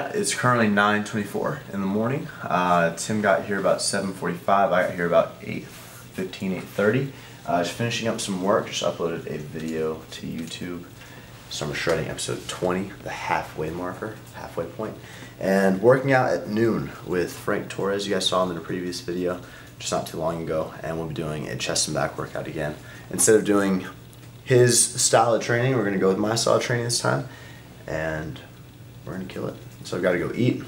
Yeah, it's currently 9:24 in the morning. Tim got here about 7:45. I got here about 8:15, 8:30. Just finishing up some work. Just uploaded a video to YouTube. So I'm shredding episode 20, the halfway marker, halfway point. And working out at noon with Frank Torres. You guys saw him in a previous video just not too long ago. And we'll be doing a chest and back workout again. Instead of doing his style of training, we're going to go with my style of training this time. And we're going to kill it. So I've got to go eat,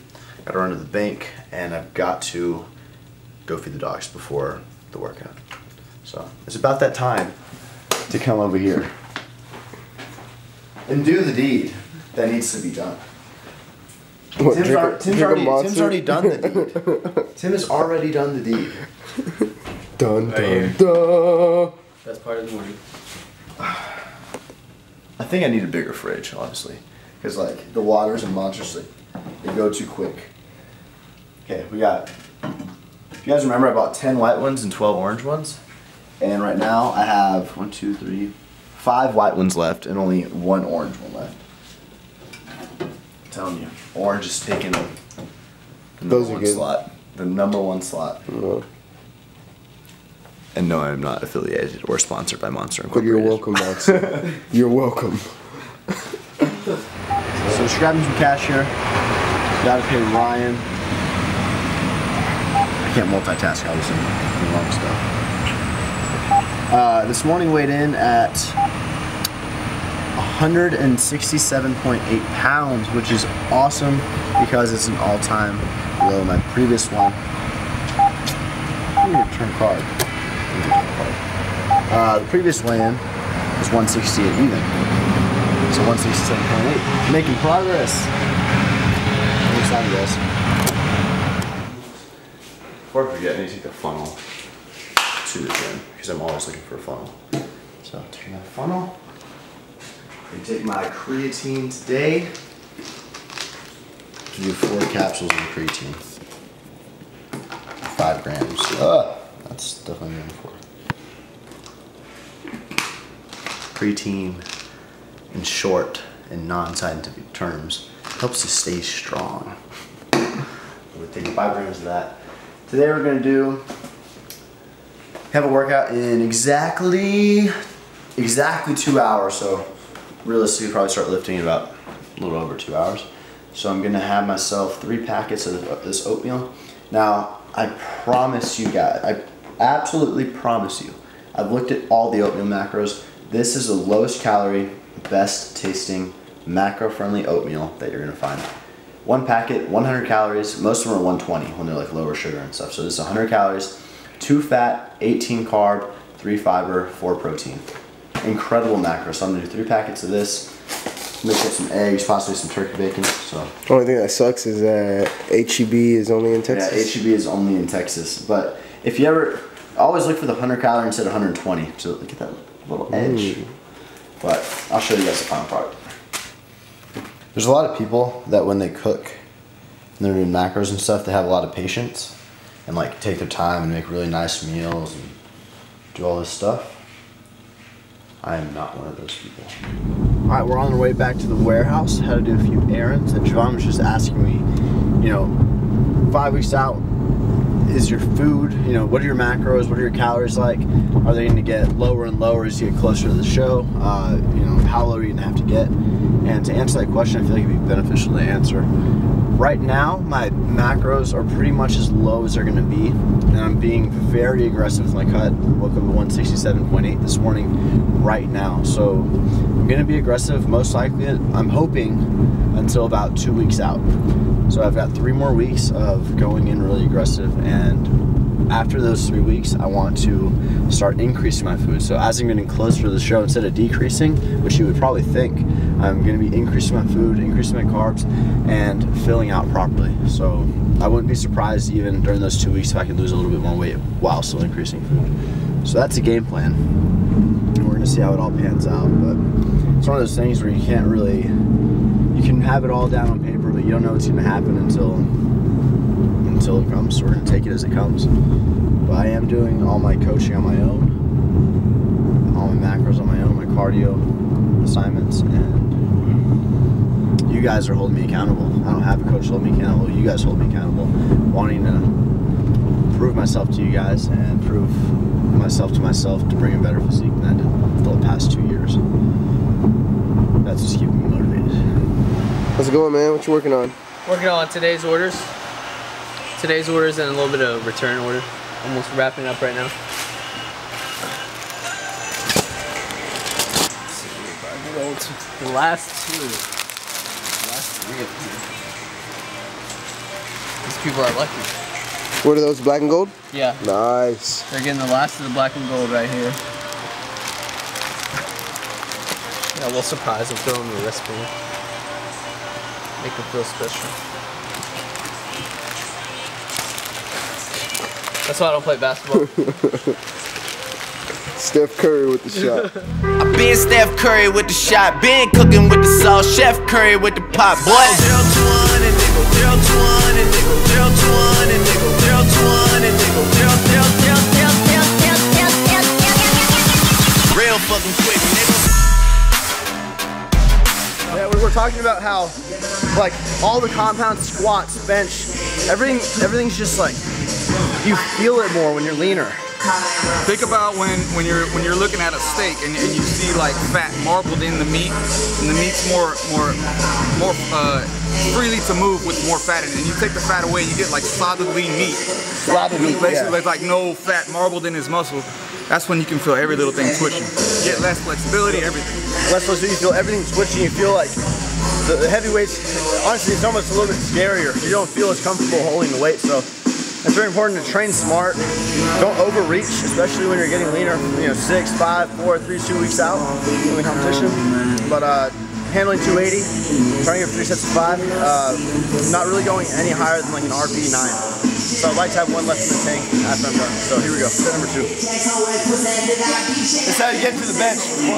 got to run to the bank, and I've got to go feed the dogs before the workout. So it's about that time to come over here and do the deed that needs to be done. What, Tim's already done the deed. Tim has already done the deed. Dun dun dun. Best part of the morning. I think I need a bigger fridge, honestly, because like the waters and monstrously, they go too quick. Okay, we got. If you guys remember, I bought 10 white ones and 12 orange ones, and right now I have 5 white ones left and only 1 orange one left. I'm telling you, orange is taking the #1 slot. The #1 slot. And no, I'm not affiliated or sponsored by Monster Incorporated. But you're welcome, Monster. You're welcome. So just grabbing some cash here. Gotta pay Ryan. I can't multitask, obviously. The wrong stuff. This morning weighed in at 167.8 pounds, which is awesome because it's an all-time low. My previous one. Turn card. The previous weigh-in was 168 even. So 167.8. Making progress. I'm excited, guys. Before I forget, I need to take the funnel to the gym because I'm always looking for a funnel. So take my funnel. I take my creatine today. To do 4 capsules of creatine. 5 grams. That's definitely going for. Creatine, in short and non-scientific terms, helps you stay strong. We're taking 5 grams of that. Today we're going to have a workout in exactly 2 hours. So realistically, probably start lifting in about a little over 2 hours. So I'm going to have myself 3 packets of this oatmeal. Now, I promise you guys, I absolutely promise you, I've looked at all the oatmeal macros. This is the lowest calorie, best tasting, macro-friendly oatmeal that you're gonna find. 1 packet, 100 calories. Most of them are 120 when they're like lower sugar and stuff. So this is 100 calories, 2 fat, 18 carb, 3 fiber, 4 protein. Incredible macro. So I'm gonna do 3 packets of this. Mix up some eggs, possibly some turkey bacon. So the only thing that sucks is that HEB is only in Texas. Yeah, HEB is only in Texas. But if you ever, always look for the 100 calorie instead of 120. So get that little edge. But I'll show you guys the final product. There's a lot of people that when they cook and they're doing macros and stuff, they have a lot of patience and like take their time and make really nice meals and do all this stuff. I am not one of those people. Alright, we're on our way back to the warehouse. Had to do a few errands, and Javon was just asking me, you know, 5 weeks out, is your food, you know, what are your macros, what are your calories like? Are they going to get lower and lower as you get closer to the show? You know, how low are you going to have to get? And to answer that question, I feel like it'd be beneficial to answer. Right now, my macros are pretty much as low as they're going to be, and I'm being very aggressive with my cut. Woke up at 167.8 this morning right now, so I'm going to be aggressive most likely, I'm hoping, until about 2 weeks out. So I've got 3 more weeks of going in really aggressive, and after those 3 weeks, I want to start increasing my food. So as I'm getting closer to the show, instead of decreasing, which you would probably think, I'm going to be increasing my food, increasing my carbs, and filling out properly. So I wouldn't be surprised even during those 2 weeks if I could lose a little bit more weight while still increasing food. So that's a game plan. And we're going to see how it all pans out. But it's one of those things where you can't really, you can have it all down on paper, but you don't know what's going to happen until it comes. So we're going to take it as it comes. But I am doing all my coaching on my own, all my macros on my own, my cardio assignments, and you guys are holding me accountable. I don't have a coach hold me accountable. You guys hold me accountable. Wanting to prove myself to you guys and prove myself to myself to bring a better physique than I did for the past 2 years. That's just keeping me motivated. How's it going, man? What you working on? Working on today's orders. Today's orders and a little bit of return order. Almost wrapping up right now. The last two. These people are lucky. What are those, black and gold? Yeah. Nice. They're getting the last of the black and gold right here. Yeah, a little surprise. I'm throwing the wristband. Make them feel special. That's why I don't play basketball. Steph Curry with the shot. I been Steph Curry with the shot, been cooking with the sauce, Chef Curry with the pot, boy. 0 to 1 and they go 0 to 1 and they go 0 to 1 and they go 0 to 1 and they go 0 real fucking quick, nigga. Yeah, we were talking about how, like, all the compound squats, bench, everything's just like, you feel it more when you're leaner. Think about when you're looking at a steak and you see like fat marbled in the meat, and the meat's more freely to move with more fat in it. And you take the fat away, you get like solid lean meat. Solid meat, basically, yeah. there's like no fat marbled in his muscle. That's when you can feel every little thing twitching. You get less flexibility, everything. Less flexibility, you feel everything twitching. You feel like the heavy weights. Honestly, it's almost a little bit scarier. You don't feel as comfortable holding the weight, so. It's very important to train smart. Don't overreach, especially when you're getting leaner. You know, 6, 5, 4, 3, 2 weeks out in the competition. But handling 280, trying to get 3 sets of 5. Not really going any higher than like an RP 9. So I'd like to have one left in the tank after I'm done. So here we go, set number 2. This is how you get to the bench. 1.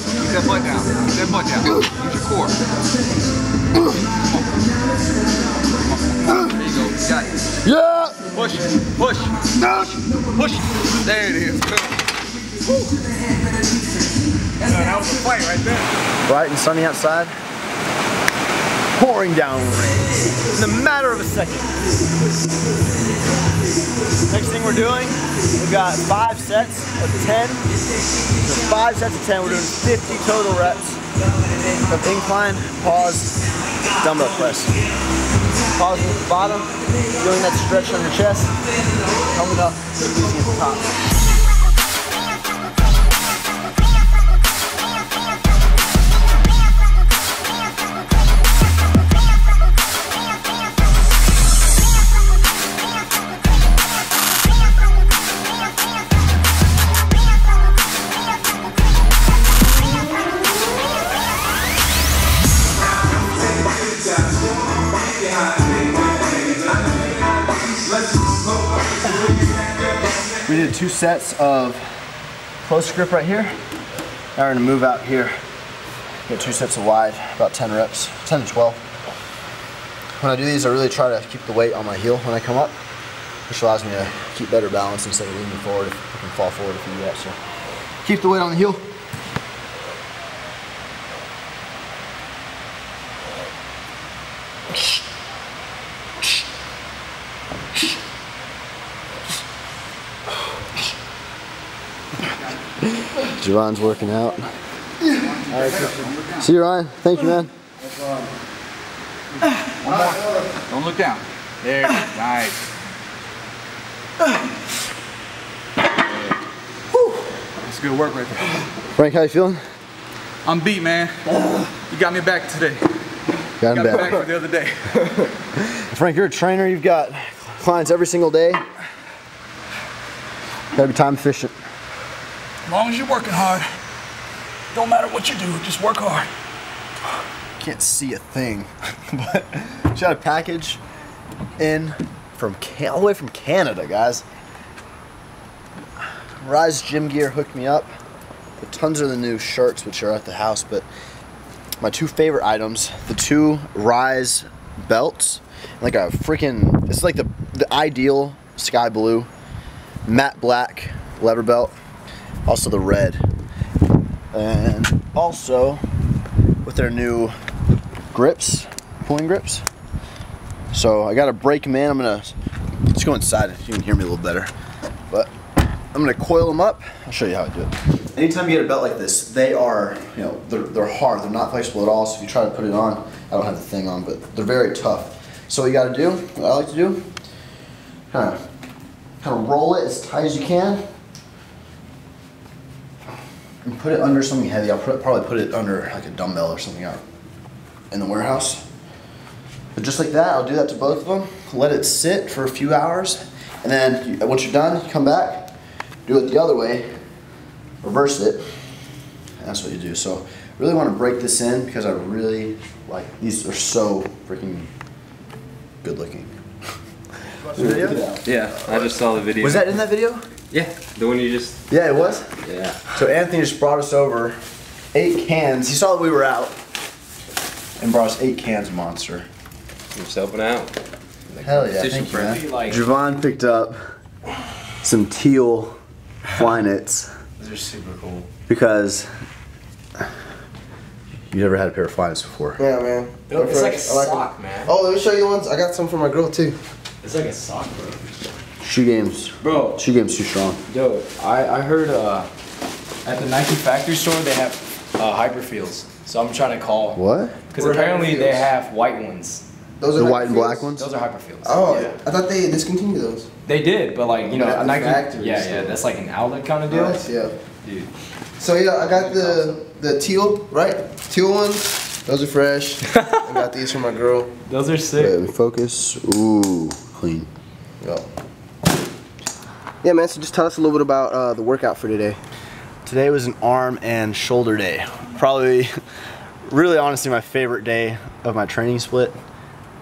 Keep that butt down. Keep that butt down. Use your core. There you go. You got it. Yeah! Push. Push. Push. Push. There it is. Good. That was a fight right there. Bright and sunny outside. Pouring down rain in a matter of a second. Next thing we're doing, we've got 5 sets of 10. So 5 sets of 10, we're doing 50 total reps of incline, pause, dumbbell press. Pausing at the bottom, feeling that stretch on your chest, coming up, releasing at the top. We did 2 sets of close grip right here. Now we're gonna move out here. Get 2 sets of wide, about 10 reps, 10 to 12. When I do these, I really try to keep the weight on my heel when I come up, which allows me to keep better balance instead of leaning forward. If I can fall forward if you do that. So keep the weight on the heel. Javon's working out. See you, Ryan. Thank you, man. One more. Don't look down. There. Nice. That's good work right there. Frank, how you feeling? I'm beat, man. You got me back today. Got him me back. for the other day. Frank, you're a trainer. You've got clients every single day. Gotta be time efficient. As long as you're working hard, don't matter what you do, just work hard. Can't see a thing, but Just got a package in from all the way from Canada, guys. Rise Gym Gear hooked me up with tons of the new shirts, which are at the house. But my two favorite items, the two Rise belts, like a freaking, it's like the ideal sky blue, matte black leather belt, also the red, and also with their new grips, pulling grips. So I gotta break them in. Let's go inside if you can hear me a little better. But I'm gonna coil them up. I'll show you how I do it. Anytime you get a belt like this, they are, you know, they're hard. They're not flexible at all. So if you try to put it on, I don't have the thing on, but they're very tough. So what you gotta do, what I like to do, kind of roll it as tight as you can, and put it under something heavy. I'll probably put it under like a dumbbell or something out in the warehouse. But just like that, I'll do that to both of them. Let it sit for a few hours, and then once you're done, you come back, do it the other way, reverse it, and that's what you do. So really want to break this in because I really like, these are so freaking good looking. Video? Yeah, I just saw the video. Was that in that video? Yeah, the one you just... Yeah, it was? Yeah. So Anthony just brought us over 8 cans. He saw that we were out and brought us 8 cans of Monster. Just helping out. Hell yeah, thank you, man. Javon picked up some teal Flyknits. Those are super cool. Because you never had a pair of Flyknits before. Yeah, man. It's like a sock, man. Oh, let me show you the ones. I got some for my girl too. It's like a sock, bro. Shoe game's too strong. Yo, I heard at the Nike factory store they have Hyperfields. So I'm trying to call. What? Because apparently they have white ones. Those the are white and black ones? Those are Hyperfields. Oh, yeah. I thought they discontinued those. They did, but like, you know, a Nike. Factory, Yeah, that's like an outlet kind of deal. Nice, yeah. Dude. So yeah, I got the teal, right? Teal ones. Those are fresh. I got these for my girl. Those are sick. Wait, let me focus. Ooh, clean. Go. Yeah, man. So just tell us a little bit about the workout for today. Today was an arm and shoulder day. Probably, really honestly, my favorite day of my training split.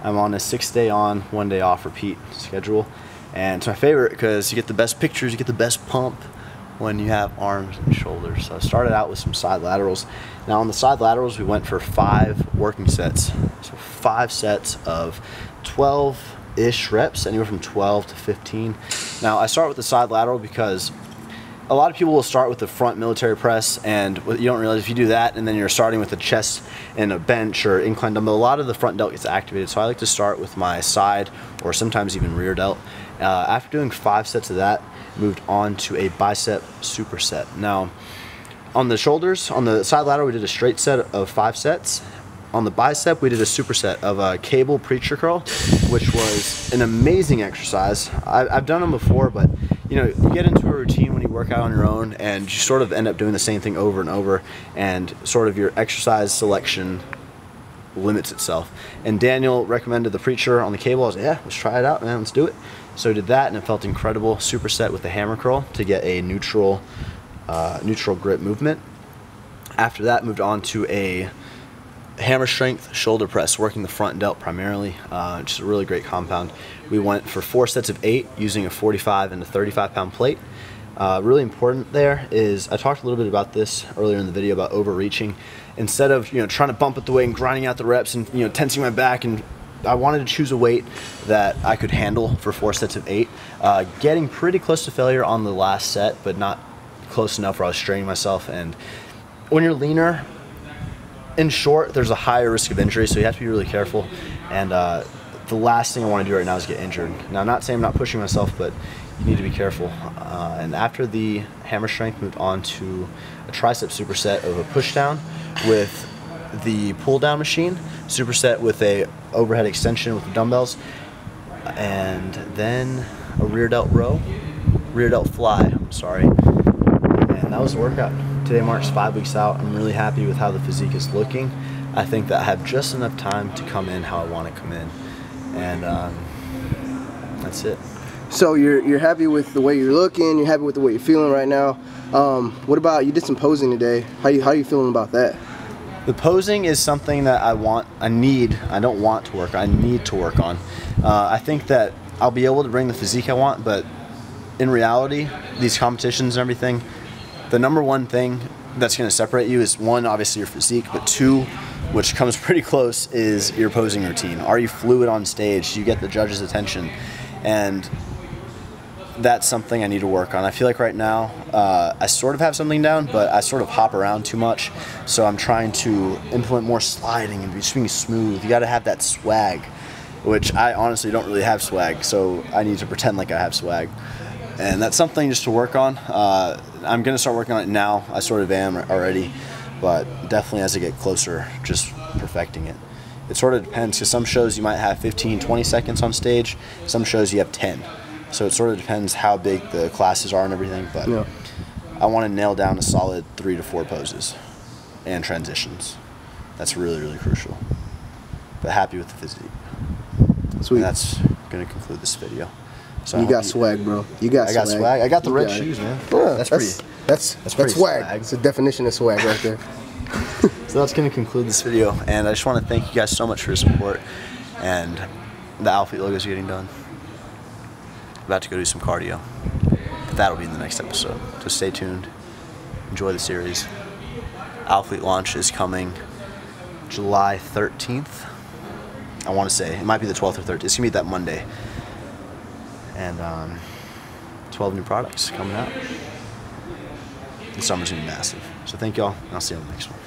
I'm on a 6-day on, 1 day off repeat schedule. And it's my favorite because you get the best pictures, you get the best pump when you have arms and shoulders. So I started out with some side laterals. Now on the side laterals, we went for 5 working sets. So 5 sets of 12-ish reps, anywhere from 12 to 15. Now I start with the side lateral because a lot of people will start with the front military press, and you don't realize if you do that and then you're starting with a chest and a bench or incline dumbbell, a lot of the front delt gets activated. So I like to start with my side or sometimes even rear delt. After doing 5 sets of that, moved on to a bicep superset. Now on the shoulders, on the side lateral, we did a straight set of 5 sets. On the bicep, we did a superset of a cable preacher curl, which was an amazing exercise. I've done them before, but you know, you get into a routine when you work out on your own and you sort of end up doing the same thing over and over, and sort of your exercise selection limits itself. And Daniel recommended the preacher on the cable. I was like, yeah, let's try it out, man, let's do it. So I did that, and it felt incredible. Superset with the hammer curl to get a neutral grip movement. After that, moved on to a hammer strength shoulder press, working the front delt primarily. Just a really great compound. We went for 4 sets of 8 using a 45 and a 35 pound plate. Really important there is, I talked a little bit about this earlier in the video about overreaching. Instead of, you know, trying to bump at the weight and grinding out the reps and, you know, tensing my back, and I wanted to choose a weight that I could handle for 4 sets of 8. Getting pretty close to failure on the last set, but not close enough where I was straining myself. And when you're leaner, in short, there's a higher risk of injury, so you have to be really careful. And the last thing I want to do right now is get injured. Now, I'm not saying I'm not pushing myself, but you need to be careful. And after the hammer strength, moved on to a tricep superset of a push down with the pull down machine, superset with a overhead extension with the dumbbells, and then a rear delt fly, I'm sorry. And that was the workout. Today marks 5 weeks out. I'm really happy with how the physique is looking. I think that I have just enough time to come in how I want to come in. And that's it. So you're happy with the way you're looking, you're happy with the way you're feeling right now. What about, you did some posing today. How you feeling about that? The posing is something that I need to work on. I think that I'll be able to bring the physique I want, but in reality, these competitions and everything, the number one thing that's going to separate you is, one, obviously your physique, but two, which comes pretty close, is your posing routine. Are you fluid on stage? Do you get the judge's attention? And that's something I need to work on. I feel like right now I sort of have something down, but I sort of hop around too much. So I'm trying to implement more sliding and just being smooth. You got to have that swag, which I honestly don't really have swag. So I need to pretend like I have swag. And that's something just to work on. I'm going to start working on it now. I sort of am already, but definitely as I get closer, just perfecting it. It sort of depends, because some shows you might have 15, 20 seconds on stage. Some shows you have 10. So it sort of depends how big the classes are and everything, but yeah. I want to nail down a solid 3 to 4 poses and transitions. That's really, really crucial. But happy with the physique. Sweet. And that's going to conclude this video. So you got swag, bro. You got swag. I got swag. I got the red shoes, man. Yeah, that's pretty. That's swag. It's the definition of swag right there. So that's going to conclude this video, and I just want to thank you guys so much for your support, and the Alphalete logos are getting done. About to go do some cardio, but that'll be in the next episode. So stay tuned. Enjoy the series. Alphalete launch is coming July 13th. I want to say it might be the 12th or 13th. It's gonna be that Monday, and 12 new products coming out. The summer's gonna be massive. So thank y'all, and I'll see you on the next one.